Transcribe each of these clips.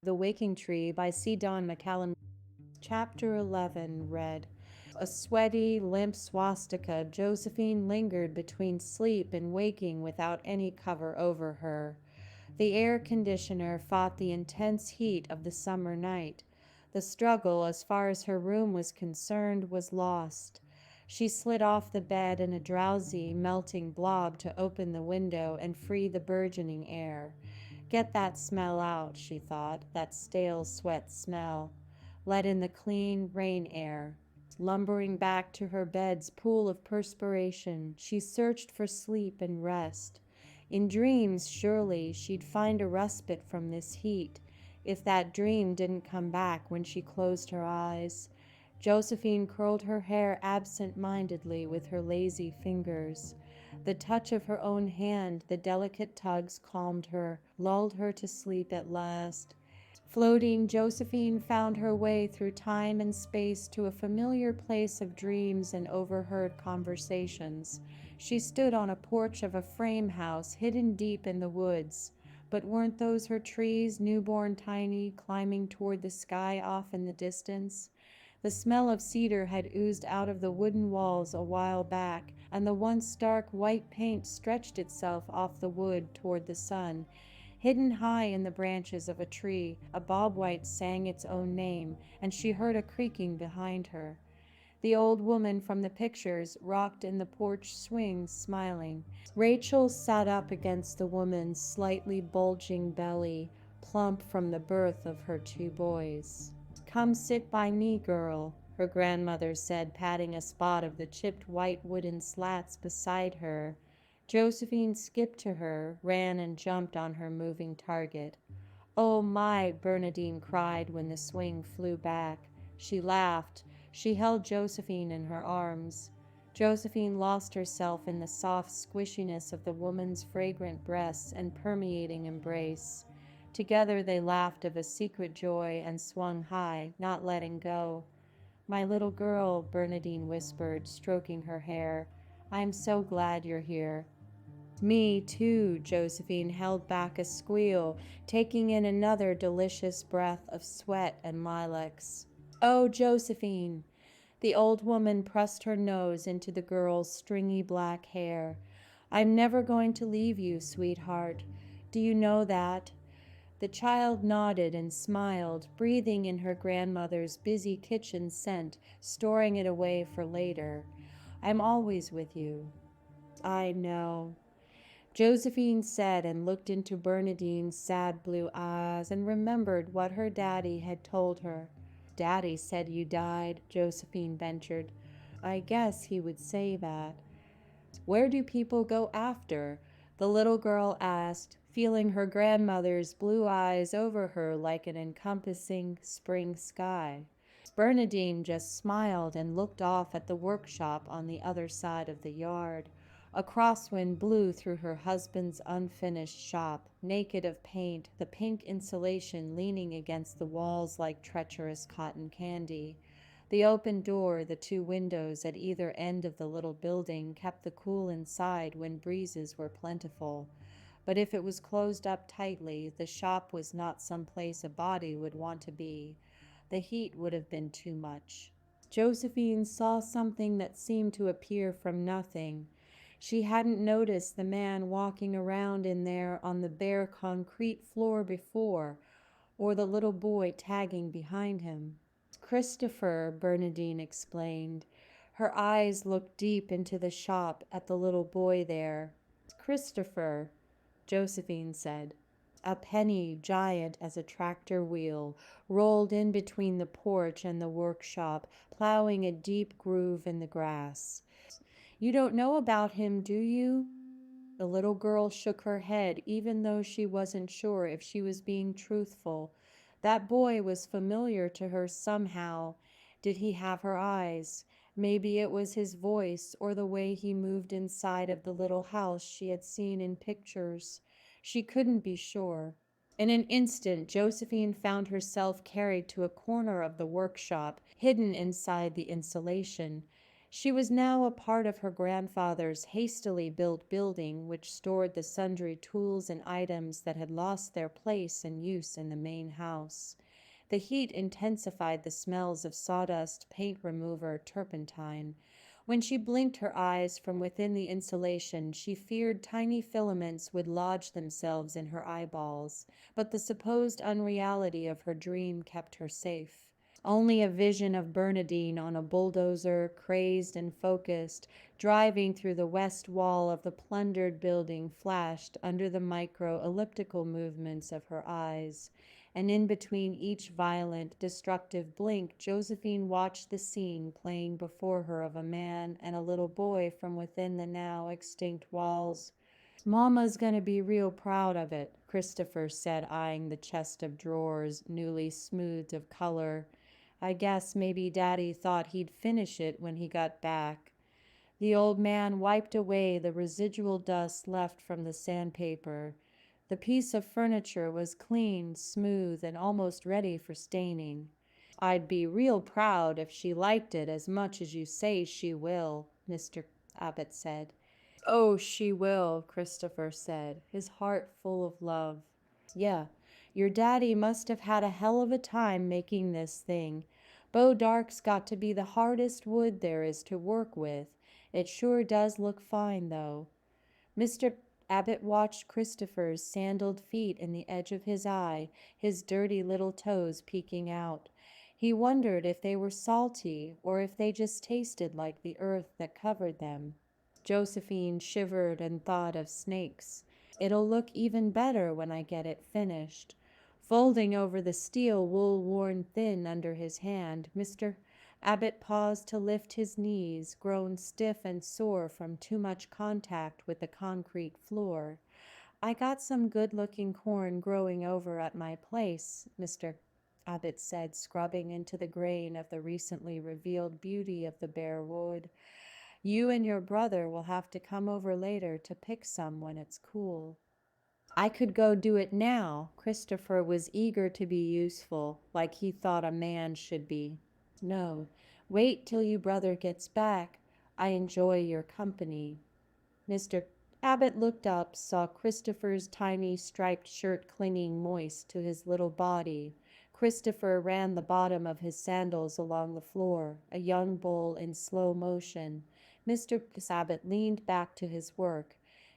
The Waking Tree by C. Don McCallum. Chapter 11 read. A sweaty, limp swastika, Josephine lingered between sleep and waking without any cover over her. The air conditioner fought the intense heat of the summer night. The struggle, as far as her room was concerned, was lost. She slid off the bed in a drowsy, melting blob to open the window and free the burgeoning air. Get that smell out, she thought, that stale sweat smell. Let in the clean rain air. Lumbering back to her bed's pool of perspiration, she searched for sleep and rest. In dreams, surely, she'd find a respite from this heat, if that dream didn't come back when she closed her eyes. Josephine curled her hair absent-mindedly with her lazy fingers. The touch of her own hand, the delicate tugs, calmed her, lulled her to sleep at last. Floating, Josephine found her way through time and space to a familiar place of dreams and overheard conversations. She stood on a porch of a frame house hidden deep in the woods. But weren't those her trees, newborn tiny, climbing toward the sky off in the distance? The smell of cedar had oozed out of the wooden walls a while back, and the once stark white paint stretched itself off the wood toward the sun. Hidden high in the branches of a tree, a bobwhite sang its own name, and she heard a creaking behind her. The old woman from the pictures rocked in the porch swing, smiling. Rachel sat up against the woman's slightly bulging belly, plump from the birth of her two boys. "Come sit by me, girl," her grandmother said, patting a spot of the chipped white wooden slats beside her. Josephine skipped to her, ran and jumped on her moving target. "Oh my," Bernadine cried when the swing flew back. She laughed. She held Josephine in her arms. Josephine lost herself in the soft squishiness of the woman's fragrant breasts and permeating embrace. Together they laughed of a secret joy and swung high, not letting go. "My little girl," Bernadine whispered, stroking her hair. "I'm so glad you're here." "Me too," Josephine held back a squeal, taking in another delicious breath of sweat and lilacs. "Oh, Josephine!" The old woman pressed her nose into the girl's stringy black hair. "I'm never going to leave you, sweetheart. Do you know that?" The child nodded and smiled, breathing in her grandmother's busy kitchen scent, storing it away for later. "I'm always with you." "I know," Josephine said, and looked into Bernadine's sad blue eyes and remembered what her daddy had told her. "Daddy said you died," Josephine ventured. "I guess he would say that." "Where do people go after?" the little girl asked, feeling her grandmother's blue eyes over her like an encompassing spring sky. Bernadine just smiled and looked off at the workshop on the other side of the yard. A crosswind blew through her husband's unfinished shop, naked of paint, the pink insulation leaning against the walls like treacherous cotton candy. The open door, the two windows at either end of the little building, kept the cool inside when breezes were plentiful. But if it was closed up tightly, the shop was not some place a body would want to be. The heat would have been too much. Josephine saw something that seemed to appear from nothing. She hadn't noticed the man walking around in there on the bare concrete floor before, or the little boy tagging behind him. "Christopher," Bernadine explained. Her eyes looked deep into the shop at the little boy there. "Christopher," Josephine said. A penny, giant as a tractor wheel, rolled in between the porch and the workshop, plowing a deep groove in the grass. "You don't know about him, do you?" The little girl shook her head, even though she wasn't sure if she was being truthful. That boy was familiar to her somehow. Did he have her eyes? Maybe it was his voice or the way he moved inside of the little house she had seen in pictures. She couldn't be sure. In an instant, Josephine found herself carried to a corner of the workshop, hidden inside the insulation. She was now a part of her grandfather's hastily built building, which stored the sundry tools and items that had lost their place and use in the main house. The heat intensified the smells of sawdust, paint remover, turpentine. When she blinked her eyes from within the insulation, she feared tiny filaments would lodge themselves in her eyeballs, but the supposed unreality of her dream kept her safe. Only a vision of Bernadine on a bulldozer, crazed and focused, driving through the west wall of the plundered building flashed under the micro elliptical movements of her eyes. And in between each violent, destructive blink, Josephine watched the scene playing before her of a man and a little boy from within the now extinct walls. Mama's gonna be real proud of it, Christopher said, eyeing the chest of drawers, newly smoothed of color. I guess maybe Daddy thought he'd finish it when he got back. The old man wiped away the residual dust left from the sandpaper. The piece of furniture was clean, smooth, and almost ready for staining. I'd be real proud if she liked it as much as you say she will, Mr. Abbott said. Oh, she will, Christopher said, his heart full of love. Yeah, your daddy must have had a hell of a time making this thing. Bow Dark's got to be the hardest wood there is to work with. It sure does look fine, though. Mr. Abbott watched Christopher's sandaled feet in the edge of his eye, his dirty little toes peeking out. He wondered if they were salty or if they just tasted like the earth that covered them. Josephine shivered and thought of snakes. It'll look even better when I get it finished. Folding over the steel wool worn thin under his hand, Mr. Abbott paused to lift his knees, grown stiff and sore from too much contact with the concrete floor. I got some good-looking corn growing over at my place, Mr. Abbott said, scrubbing into the grain of the recently revealed beauty of the bare wood. You and your brother will have to come over later to pick some when it's cool. I could go do it now. Christopher was eager to be useful, like he thought a man should be. No, wait till your brother gets back. I enjoy your company. Mr. Abbott looked up, saw Christopher's tiny striped shirt clinging moist to his little body. Christopher ran the bottom of his sandals along the floor, a young bull in slow motion. Mr. Abbott leaned back to his work.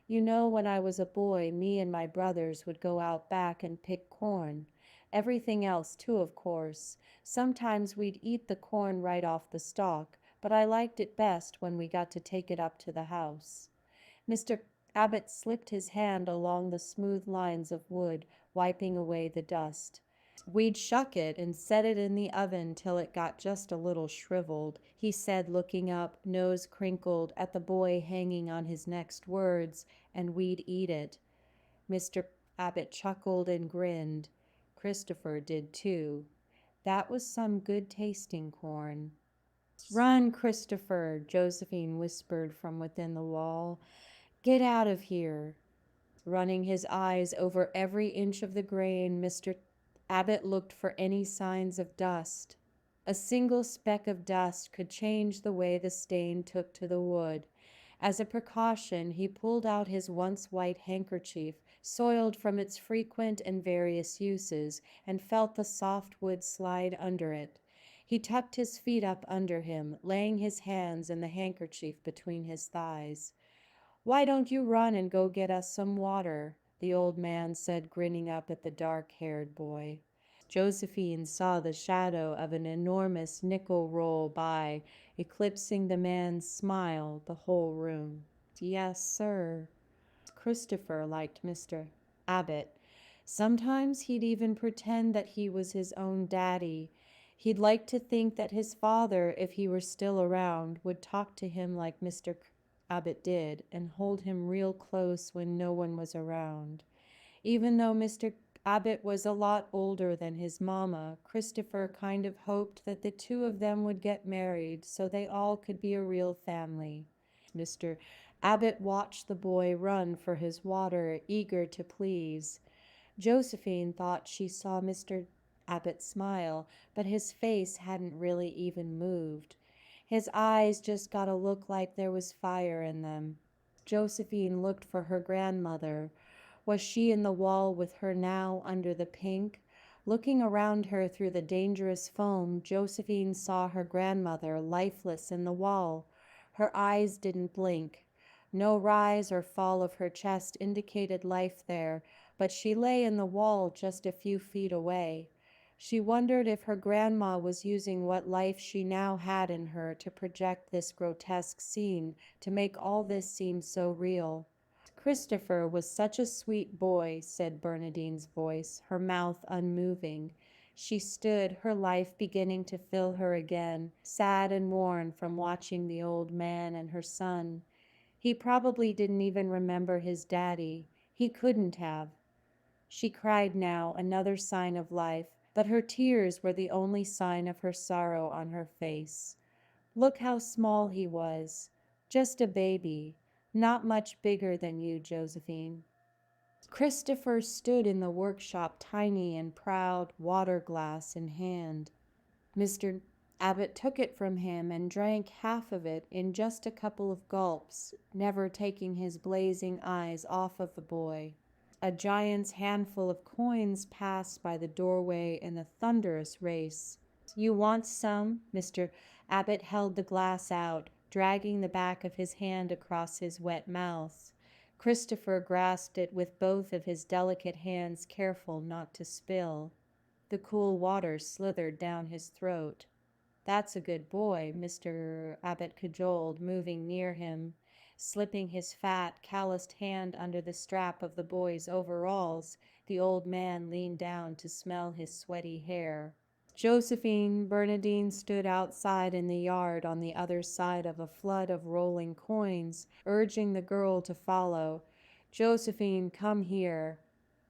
You know, when I was a boy, me and my brothers would go out back and pick corn. Everything else, too, of course. Sometimes we'd eat the corn right off the stalk, but I liked it best when we got to take it up to the house. Mr. Abbott slipped his hand along the smooth lines of wood, wiping away the dust. We'd shuck it and set it in the oven till it got just a little shriveled, he said, looking up, nose crinkled, at the boy hanging on his next words, and we'd eat it. Mr. Abbott chuckled and grinned. Christopher did too. That was some good-tasting corn. Run, Christopher, Josephine whispered from within the wall. Get out of here. Running his eyes over every inch of the grain, Mr. Abbott looked for any signs of dust. A single speck of dust could change the way the stain took to the wood. As a precaution, he pulled out his once white handkerchief, soiled from its frequent and various uses, and felt the soft wood slide under it. He tucked his feet up under him, laying his hands and the handkerchief between his thighs. Why don't you run and go get us some water? The old man said, grinning up at the dark-haired boy. Josephine saw the shadow of an enormous nickel roll by, eclipsing the man's smile, the whole room. Yes, sir. Christopher liked Mr. Abbott. Sometimes he'd even pretend that he was his own daddy. He'd like to think that his father, if he were still around, would talk to him like Mr. Abbott did, and hold him real close when no one was around. Even though Mr. Abbott was a lot older than his mama, Christopher kind of hoped that the two of them would get married so they all could be a real family. Mr. Abbott watched the boy run for his water, eager to please. Josephine thought she saw Mr. Abbott smile, but his face hadn't really even moved. His eyes just got to look like there was fire in them. Josephine looked for her grandmother. Was she in the wall with her now under the pink? Looking around her through the dangerous foam, Josephine saw her grandmother lifeless in the wall. Her eyes didn't blink. No rise or fall of her chest indicated life there, but she lay in the wall just a few feet away. She wondered if her grandma was using what life she now had in her to project this grotesque scene, to make all this seem so real. Christopher was such a sweet boy, said Bernadine's voice, her mouth unmoving. She stood, her life beginning to fill her again, sad and worn from watching the old man and her son. He probably didn't even remember his daddy. He couldn't have. She cried now, another sign of life, but her tears were the only sign of her sorrow on her face. Look how small he was. Just a baby. Not much bigger than you, Josephine. Christopher stood in the workshop, tiny and proud, water glass in hand. Mr. Abbott took it from him and drank half of it in just a couple of gulps, never taking his blazing eyes off of the boy. A giant's handful of coins passed by the doorway in a thunderous race. You want some? Mr. Abbott held the glass out, dragging the back of his hand across his wet mouth. Christopher grasped it with both of his delicate hands, careful not to spill. The cool water slithered down his throat. That's a good boy, Mr. Abbott cajoled, moving near him. Slipping his fat, calloused hand under the strap of the boy's overalls, the old man leaned down to smell his sweaty hair. Josephine Bernadine stood outside in the yard on the other side of a flood of rolling coins, urging the girl to follow. Josephine, come here.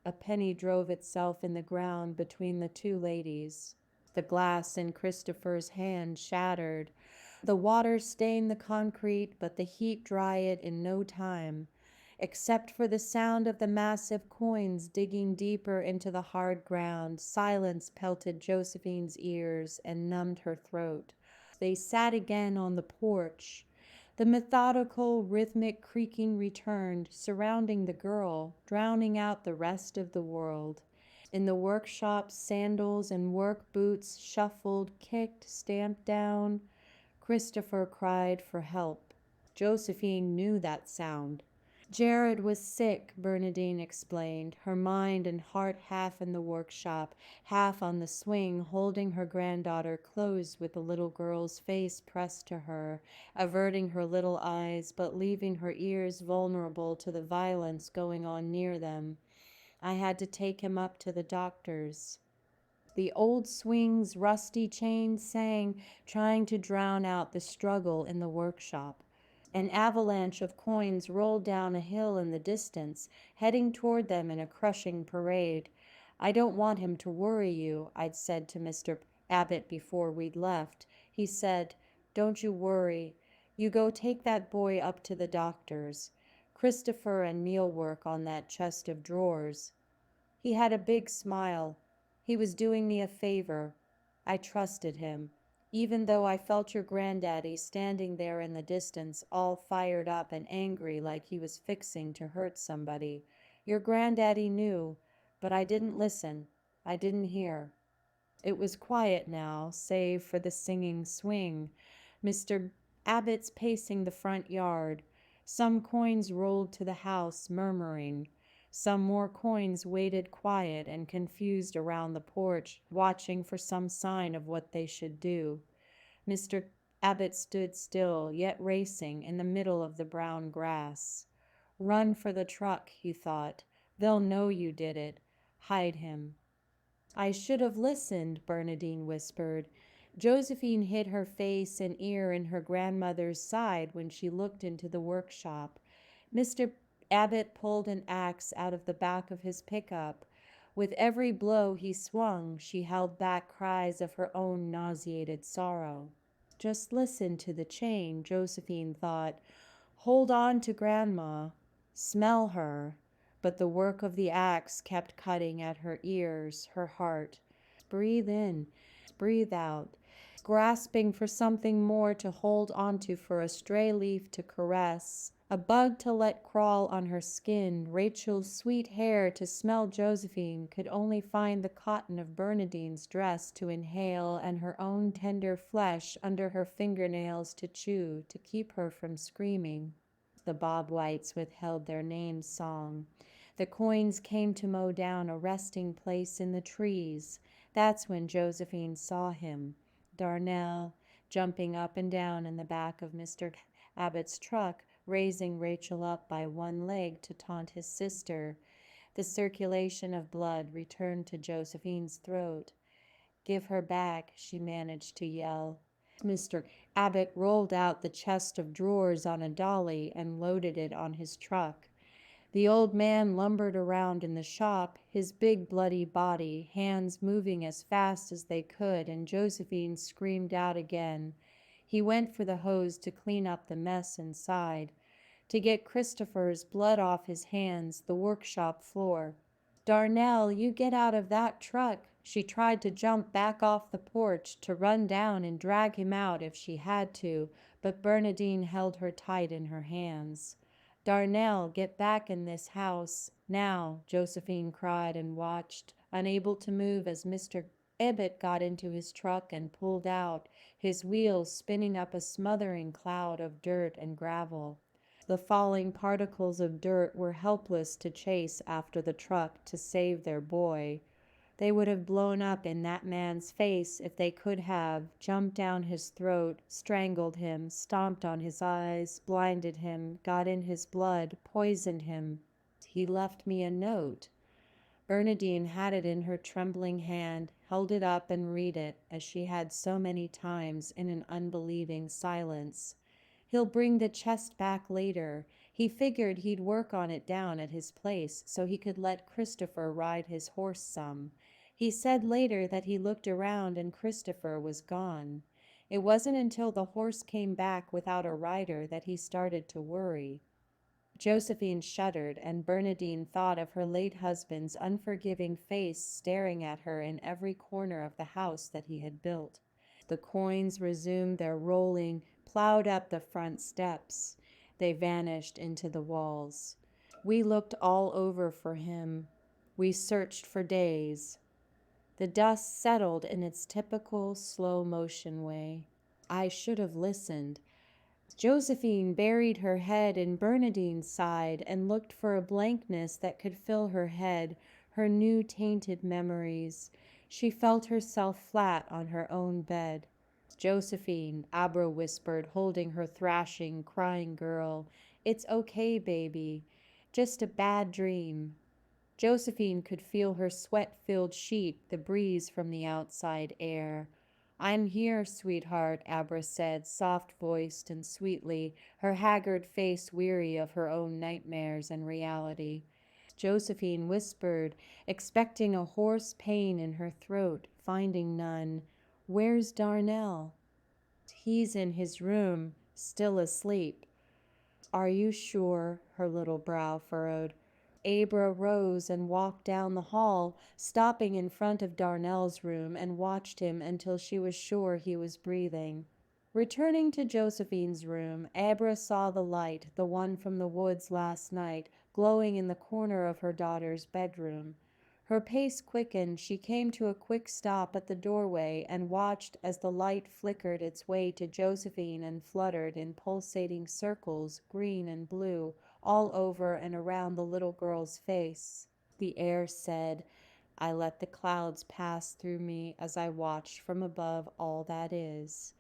A penny drove itself in the ground between the two ladies. The glass in Christopher's hand shattered. The water stained the concrete, but the heat dried it in no time. Except for the sound of the massive coins digging deeper into the hard ground, silence pelted Josephine's ears and numbed her throat. They sat again on the porch. The methodical, rhythmic creaking returned, surrounding the girl, drowning out the rest of the world. In the workshop, sandals and work boots shuffled, kicked, stamped down. Christopher cried for help. Josephine knew that sound. Jared was sick, Bernadine explained, her mind and heart half in the workshop, half on the swing, holding her granddaughter close with the little girl's face pressed to her, averting her little eyes, but leaving her ears vulnerable to the violence going on near them. I had to take him up to the doctor's. The old swing's rusty chain sang, trying to drown out the struggle in the workshop. An avalanche of coins rolled down a hill in the distance, heading toward them in a crushing parade. I don't want him to worry you, I'd said to Mr. Abbott before we'd left. He said, don't you worry. You go take that boy up to the doctor's. Christopher and me'll work on that chest of drawers. He had a big smile. He was doing me a favor. I trusted him. Even though I felt your granddaddy standing there in the distance, all fired up and angry like he was fixing to hurt somebody. Your granddaddy knew, but I didn't listen. I didn't hear. It was quiet now, save for the singing swing. Mr. Abbott's pacing the front yard. Some coins rolled to the house, murmuring. Some more coins waited quiet and confused around the porch, watching for some sign of what they should do. Mr. Abbott stood still, yet racing, in the middle of the brown grass. Run for the truck, he thought. They'll know you did it. Hide him. I should have listened, Bernadine whispered. Josephine hid her face and ear in her grandmother's side when she looked into the workshop. Mr. Abbott pulled an axe out of the back of his pickup. With every blow he swung, she held back cries of her own nauseated sorrow. Just listen to the chain, Josephine thought. Hold on to Grandma. Smell her. But the work of the axe kept cutting at her ears, her heart. Breathe in, breathe out. grasping for something more to hold onto, for a stray leaf to caress, a bug to let crawl on her skin, Rachel's sweet hair to smell. Josephine could only find the cotton of Bernadine's dress to inhale, and her own tender flesh under her fingernails to chew, to keep her from screaming. The Bob Whites withheld their name song. The coins came to mow down a resting place in the trees. That's when Josephine saw him. Darnell, jumping up and down in the back of Mr. Abbott's truck, raising Rachel up by one leg to taunt his sister. The circulation of blood returned to Josephine's throat. "Give her back," she managed to yell. Mr. Abbott rolled out the chest of drawers on a dolly and loaded it on his truck. The old man lumbered around in the shop, his big bloody body, hands moving as fast as they could, and Josephine screamed out again. He went for the hose to clean up the mess inside, to get Christopher's blood off his hands, the workshop floor. "Darnell, you get out of that truck." She tried to jump back off the porch, to run down and drag him out if she had to, but Bernadine held her tight in her hands. "Darnell, get back in this house now," Josephine cried, and watched, unable to move, as Mr. Abbott got into his truck and pulled out, his wheels spinning up a smothering cloud of dirt and gravel. The falling particles of dirt were helpless to chase after the truck to save their boy. They would have blown up in that man's face if they could have, jumped down his throat, strangled him, stomped on his eyes, blinded him, got in his blood, poisoned him. "He left me a note." Bernadine had it in her trembling hand, held it up and read it, as she had so many times, in an unbelieving silence. "He'll bring the chest back later. He figured he'd work on it down at his place so he could let Christopher ride his horse some. He said later that he looked around and Christopher was gone. It wasn't until the horse came back without a rider that he started to worry." Josephine shuddered, and Bernadine thought of her late husband's unforgiving face staring at her in every corner of the house that he had built. The coins resumed their rolling, plowed up the front steps. They vanished into the walls. "We looked all over for him. We searched for days." The dust settled in its typical slow motion way. "I should have listened." Josephine buried her head in Bernadine's side and looked for a blankness that could fill her head, her new tainted memories. She felt herself flat on her own bed. "Josephine," Abra whispered, holding her thrashing, crying girl. "It's okay, baby. Just a bad dream." Josephine could feel her sweat-filled sheet, the breeze from the outside air. "I'm here, sweetheart," Abra said, soft-voiced and sweetly, her haggard face weary of her own nightmares and reality. Josephine whispered, expecting a hoarse pain in her throat, finding none. "Where's Darnell?" "He's in his room, still asleep." "Are you sure?" Her little brow furrowed. Abra rose and walked down the hall, stopping in front of Darnell's room, and watched him until she was sure he was breathing. Returning to Josephine's room, Abra saw the light, the one from the woods last night, glowing in the corner of her daughter's bedroom. Her pace quickened. She came to a quick stop at the doorway and watched as the light flickered its way to Josephine and fluttered in pulsating circles, green and blue, all over and around the little girl's face. The air said, "I let the clouds pass through me as I watched from above all that is."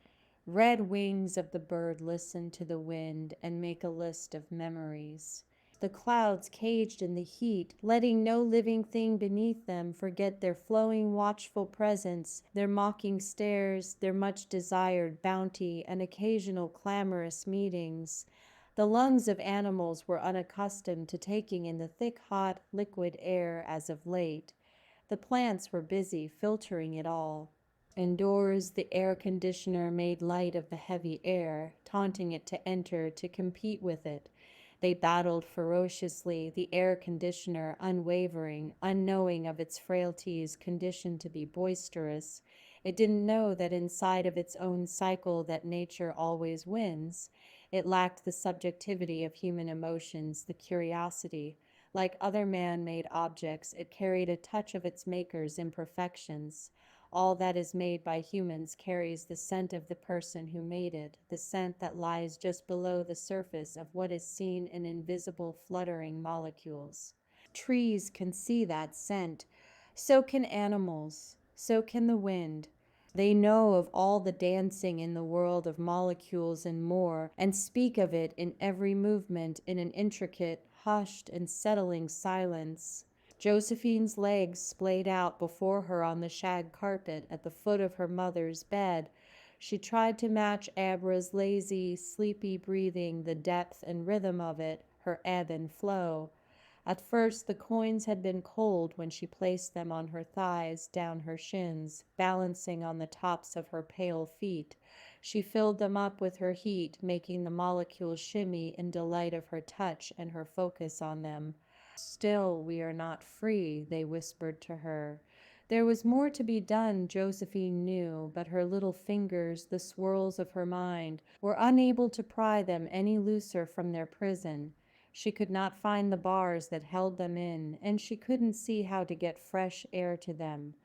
Red wings of the bird listen to the wind and make a list of memories. The clouds caged in the heat, letting no living thing beneath them forget their flowing watchful presence, their mocking stares, their much-desired bounty, and occasional clamorous meetings. The lungs of animals were unaccustomed to taking in the thick, hot, liquid air as of late. The plants were busy filtering it all. Indoors, the air conditioner made light of the heavy air, taunting it to enter, to compete with it. They battled ferociously, the air conditioner unwavering, unknowing of its frailties, conditioned to be boisterous. It didn't know that inside of its own cycle that nature always wins. It lacked the subjectivity of human emotions, the curiosity. Like other man-made objects, it carried a touch of its maker's imperfections. All that is made by humans carries the scent of the person who made it, the scent that lies just below the surface of what is seen in invisible fluttering molecules. Trees can see that scent. So can animals. So can the wind. They know of all the dancing in the world of molecules and more, and speak of it in every movement in an intricate, hushed, and settling silence. Josephine's legs splayed out before her on the shag carpet at the foot of her mother's bed. She tried to match Abra's lazy, sleepy breathing, the depth and rhythm of it, her ebb and flow. At first the coins had been cold when she placed them on her thighs, down her shins, balancing on the tops of her pale feet. She filled them up with her heat, making the molecules shimmy in delight of her touch and her focus on them. Still, we are not free, they whispered to her. There was more to be done, Josephine knew, but her little fingers, the swirls of her mind, were unable to pry them any looser from their prison. She could not find the bars that held them in, and she couldn't see how to get fresh air to them.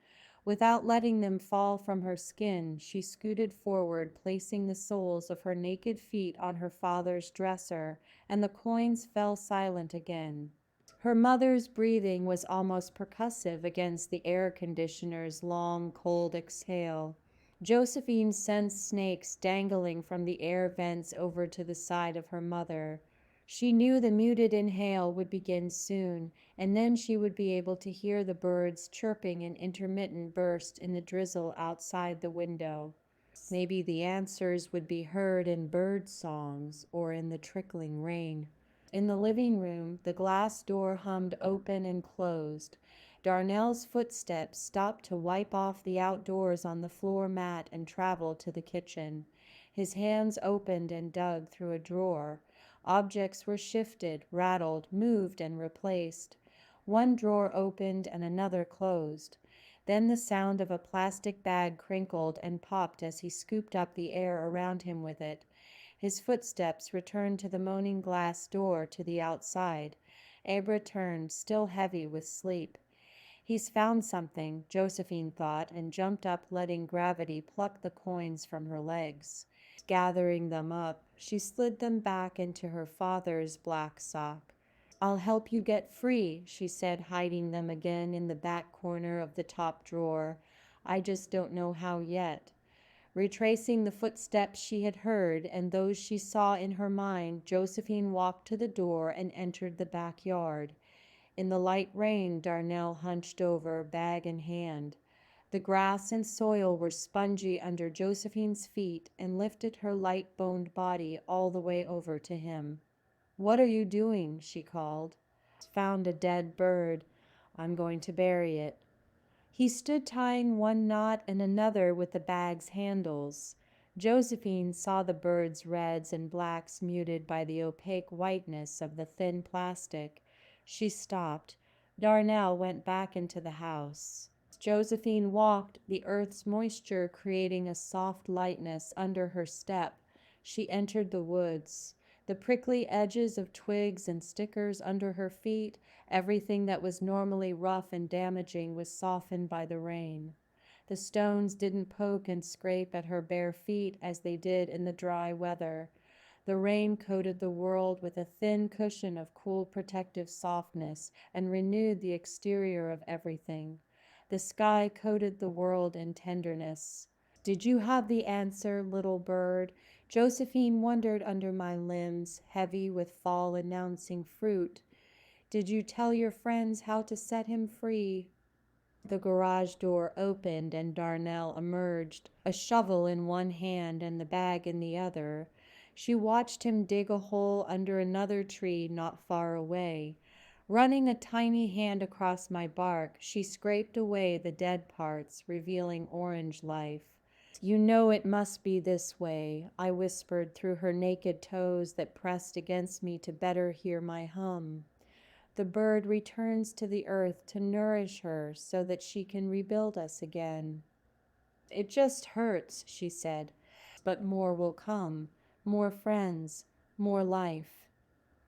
Without letting them fall from her skin, she scooted forward, placing the soles of her naked feet on her father's dresser, and the coins fell silent again. Her mother's breathing was almost percussive against the air conditioner's long, cold exhale. Josephine sensed snakes dangling from the air vents over to the side of her mother. She knew the muted inhale would begin soon, and then she would be able to hear the birds chirping in intermittent bursts in the drizzle outside the window. Maybe the answers would be heard in bird songs or in the trickling rain. In the living room, the glass door hummed open and closed. Darnell's footsteps stopped to wipe off the outdoors on the floor mat and travel to the kitchen. His hands opened and dug through a drawer. Objects were shifted, rattled, moved, and replaced. One drawer opened and another closed. Then the sound of a plastic bag crinkled and popped as he scooped up the air around him with it. His footsteps returned to the moaning glass door to the outside. Abra turned, still heavy with sleep. He's found something, Josephine thought, and jumped up, letting gravity pluck the coins from her legs. Gathering them up, she slid them back into her father's black sock. I'll help you get free, she said, hiding them again in the back corner of the top drawer. I just don't know how yet. Retracing the footsteps she had heard and those she saw in her mind, Josephine walked to the door and entered the backyard. In the light rain, Darnell hunched over, bag in hand. The grass and soil were spongy under Josephine's feet and lifted her light-boned body all the way over to him. What are you doing? She called. Found a dead bird. I'm going to bury it. He stood tying one knot and another with the bag's handles. Josephine saw the bird's reds and blacks muted by the opaque whiteness of the thin plastic. She stopped. Darnell went back into the house. Josephine walked, the earth's moisture creating a soft lightness under her step. She entered the woods. The prickly edges of twigs and stickers under her feet, everything that was normally rough and damaging, was softened by the rain. The stones didn't poke and scrape at her bare feet as they did in the dry weather. The rain coated the world with a thin cushion of cool protective softness and renewed the exterior of everything. The sky coated the world in tenderness. Did you have the answer, little bird? Josephine wandered under my limbs, heavy with fall-announcing fruit. Did you tell your friends how to set him free? The garage door opened and Darnell emerged, a shovel in one hand and the bag in the other. She watched him dig a hole under another tree not far away. Running a tiny hand across my bark, she scraped away the dead parts, revealing orange life. You know it must be this way, I whispered through her naked toes that pressed against me to better hear my hum. The bird returns to the earth to nourish her so that she can rebuild us again. It just hurts, she said. But more will come. More friends. More life.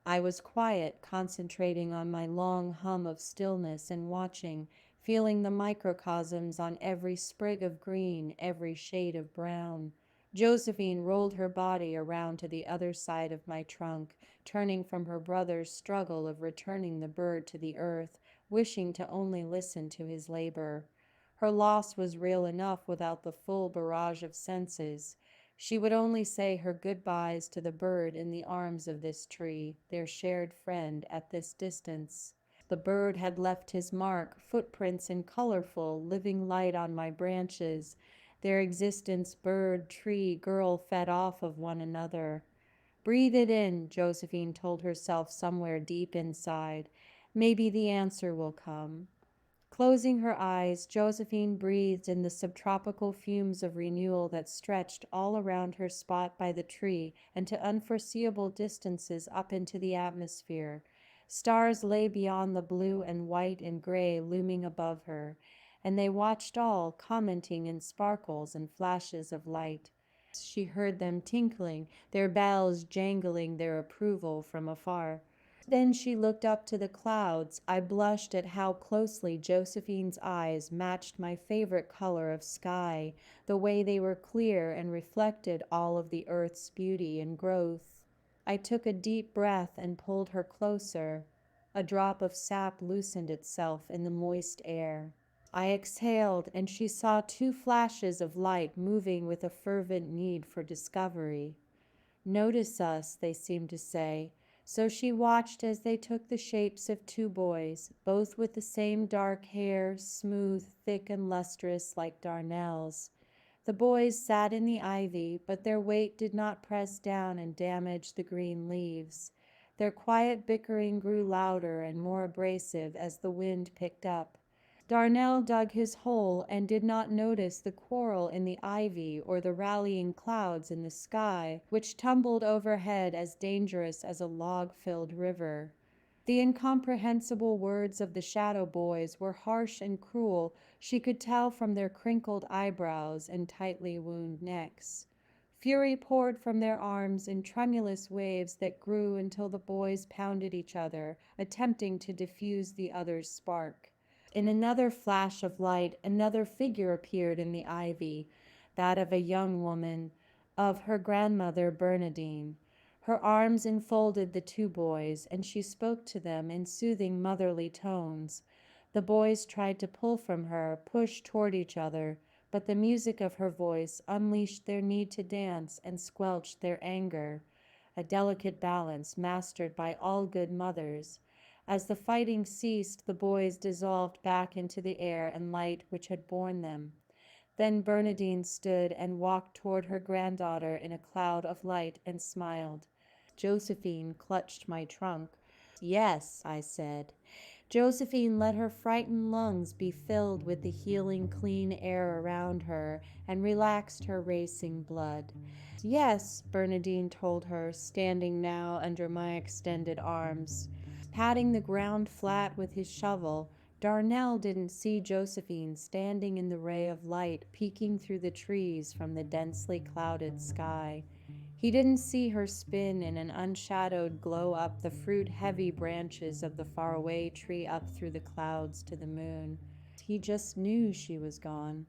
I was quiet, concentrating on my long hum of stillness and watching, feeling the microcosms on every sprig of green, every shade of brown. Josephine rolled her body around to the other side of my trunk, turning from her brother's struggle of returning the bird to the earth, wishing to only listen to his labor. Her loss was real enough without the full barrage of senses. She would only say her goodbyes to the bird in the arms of this tree, their shared friend at this distance. The bird had left his mark, footprints in colorful, living light on my branches. Their existence, bird, tree, girl, fed off of one another. Breathe it in, Josephine told herself somewhere deep inside. Maybe the answer will come. Closing her eyes, Josephine breathed in the subtropical fumes of renewal that stretched all around her spot by the tree and to unforeseeable distances up into the atmosphere. Stars lay beyond the blue and white and gray looming above her, and they watched all, commenting in sparkles and flashes of light. She heard them tinkling, their bells jangling their approval from afar. Then she looked up to the clouds. I blushed at how closely Josephine's eyes matched my favorite color of sky, the way they were clear and reflected all of the earth's beauty and growth. I took a deep breath and pulled her closer. A drop of sap loosened itself in the moist air. I exhaled, and she saw two flashes of light moving with a fervent need for discovery. Notice us, they seemed to say. So she watched as they took the shapes of two boys, both with the same dark hair, smooth, thick, and lustrous like darnels. The boys sat in the ivy, but their weight did not press down and damage the green leaves. Their quiet bickering grew louder and more abrasive as the wind picked up. Darnell dug his hole and did not notice the quarrel in the ivy or the rallying clouds in the sky, which tumbled overhead as dangerous as a log-filled river. The incomprehensible words of the shadow boys were harsh and cruel, she could tell from their crinkled eyebrows and tightly wound necks. Fury poured from their arms in tremulous waves that grew until the boys pounded each other, attempting to diffuse the other's spark. In another flash of light, another figure appeared in the ivy, that of a young woman, of her grandmother Bernadine. Her arms enfolded the two boys, and she spoke to them in soothing motherly tones. The boys tried to pull from her, push toward each other, but the music of her voice unleashed their need to dance and squelched their anger, a delicate balance mastered by all good mothers. As the fighting ceased, the boys dissolved back into the air and light which had borne them. Then Bernadine stood and walked toward her granddaughter in a cloud of light and smiled. Josephine clutched my trunk. Yes, I said. Josephine let her frightened lungs be filled with the healing, clean air around her and relaxed her racing blood. Yes, Bernadine told her, standing now under my extended arms. Patting the ground flat with his shovel, Darnell didn't see Josephine standing in the ray of light peeking through the trees from the densely clouded sky. He didn't see her spin in an unshadowed glow up the fruit-heavy branches of the faraway tree up through the clouds to the moon. He just knew she was gone.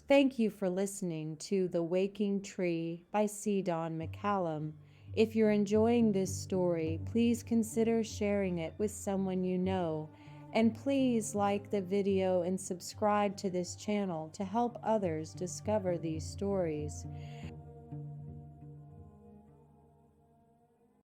Thank you for listening to The Waking Tree by C. Don McCallum. If you're enjoying this story, please consider sharing it with someone you know. And please like the video and subscribe to this channel to help others discover these stories.